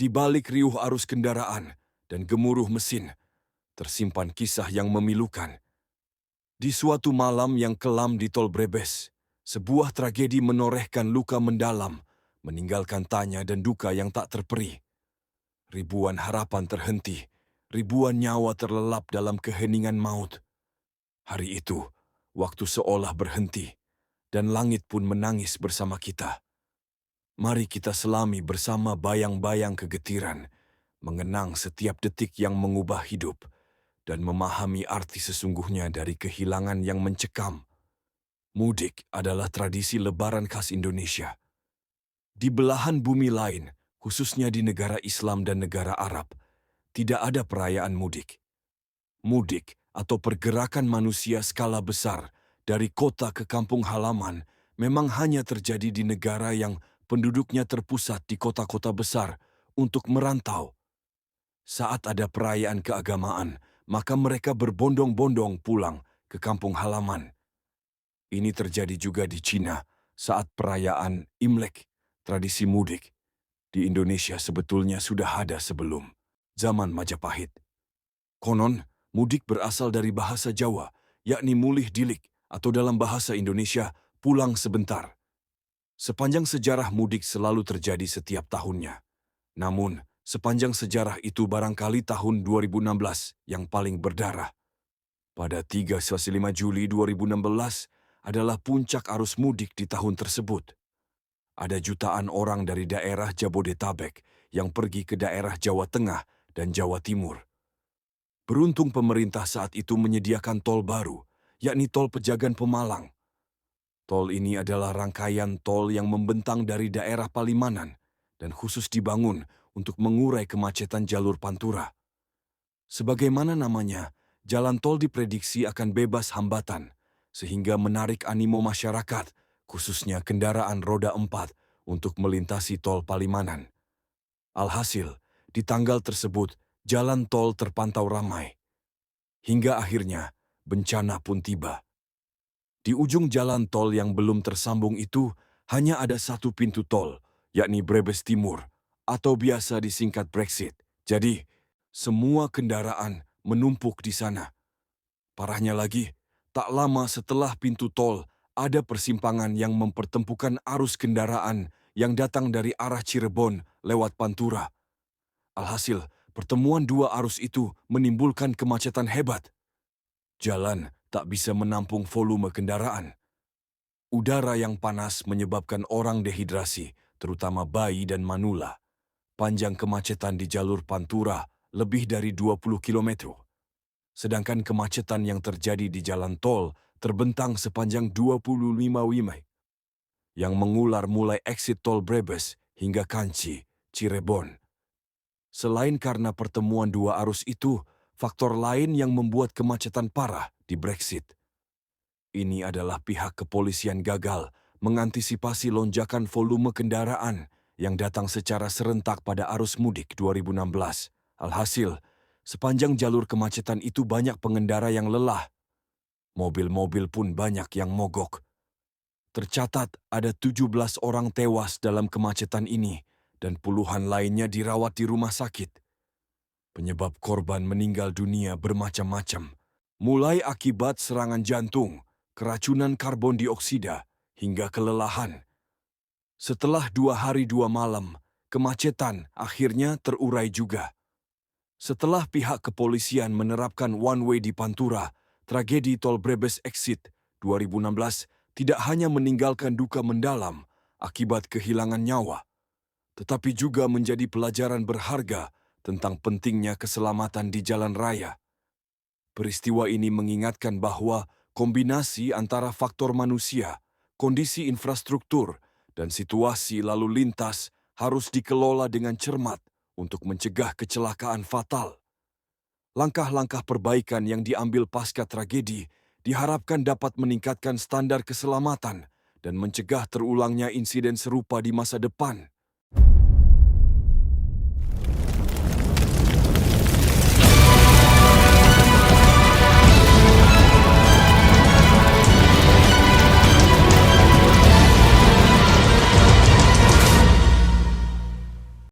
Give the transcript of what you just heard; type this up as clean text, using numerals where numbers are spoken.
Di balik riuh arus kendaraan dan gemuruh mesin, tersimpan kisah yang memilukan. Di suatu malam yang kelam di Tol Brebes, sebuah tragedi menorehkan luka mendalam, meninggalkan tanya dan duka yang tak terperi. Ribuan harapan terhenti, ribuan nyawa terlelap dalam keheningan maut. Hari itu, waktu seolah berhenti, dan langit pun menangis bersama kita. Mari kita selami bersama bayang-bayang kegetiran, mengenang setiap detik yang mengubah hidup, dan memahami arti sesungguhnya dari kehilangan yang mencekam. Mudik adalah tradisi lebaran khas Indonesia. Di belahan bumi lain, khususnya di negara Islam dan negara Arab, tidak ada perayaan mudik. Mudik atau pergerakan manusia skala besar dari kota ke kampung halaman memang hanya terjadi di negara yang penduduknya terpusat di kota-kota besar untuk merantau. Saat ada perayaan keagamaan, maka mereka berbondong-bondong pulang ke kampung halaman. Ini terjadi juga di Cina saat perayaan Imlek. Tradisi mudik di Indonesia sebetulnya sudah ada sebelum zaman Majapahit. Konon, mudik berasal dari bahasa Jawa, yakni mulih dilik, atau dalam bahasa Indonesia, pulang sebentar. Sepanjang sejarah mudik selalu terjadi setiap tahunnya. Namun, sepanjang sejarah itu barangkali tahun 2016 yang paling berdarah. Pada 3-5 Juli 2016 adalah puncak arus mudik di tahun tersebut. Ada jutaan orang dari daerah Jabodetabek yang pergi ke daerah Jawa Tengah dan Jawa Timur. Beruntung pemerintah saat itu menyediakan tol baru, yakni Tol Pejagan Pemalang. Tol ini adalah rangkaian tol yang membentang dari daerah Palimanan dan khusus dibangun untuk mengurai kemacetan jalur Pantura. Sebagaimana namanya, jalan tol diprediksi akan bebas hambatan, sehingga menarik animo masyarakat, khususnya kendaraan roda 4, untuk melintasi tol Palimanan. Alhasil, di tanggal tersebut, jalan tol terpantau ramai. Hingga akhirnya, bencana pun tiba. Di ujung jalan tol yang belum tersambung itu, hanya ada satu pintu tol, yakni Brebes Timur, atau biasa disingkat Brexit. Jadi, semua kendaraan menumpuk di sana. Parahnya lagi, tak lama setelah pintu tol, ada persimpangan yang mempertempukan arus kendaraan yang datang dari arah Cirebon lewat Pantura. Alhasil, pertemuan dua arus itu menimbulkan kemacetan hebat. Jalan tak bisa menampung volume kendaraan. Udara yang panas menyebabkan orang dehidrasi, terutama bayi dan manula. Panjang kemacetan di jalur Pantura lebih dari 20 km. Sedangkan kemacetan yang terjadi di jalan tol terbentang sepanjang 25 km yang mengular mulai exit tol Brebes hingga Kanci, Cirebon. Selain karena pertemuan dua arus itu, faktor lain yang membuat kemacetan parah di Brexit. Ini adalah pihak kepolisian gagal mengantisipasi lonjakan volume kendaraan yang datang secara serentak pada arus mudik 2016. Alhasil, sepanjang jalur kemacetan itu banyak pengendara yang lelah. Mobil-mobil pun banyak yang mogok. Tercatat ada 17 orang tewas dalam kemacetan ini dan puluhan lainnya dirawat di rumah sakit. Penyebab korban meninggal dunia bermacam-macam, mulai akibat serangan jantung, keracunan karbon dioksida, hingga kelelahan. Setelah 2 hari 2 malam, kemacetan akhirnya terurai juga. Setelah pihak kepolisian menerapkan one-way di Pantura, tragedi Tol Brebes Exit 2016 tidak hanya meninggalkan duka mendalam akibat kehilangan nyawa, tetapi juga menjadi pelajaran berharga tentang pentingnya keselamatan di jalan raya. Peristiwa ini mengingatkan bahwa kombinasi antara faktor manusia, kondisi infrastruktur, dan situasi lalu lintas harus dikelola dengan cermat untuk mencegah kecelakaan fatal. Langkah-langkah perbaikan yang diambil pasca tragedi diharapkan dapat meningkatkan standar keselamatan dan mencegah terulangnya insiden serupa di masa depan.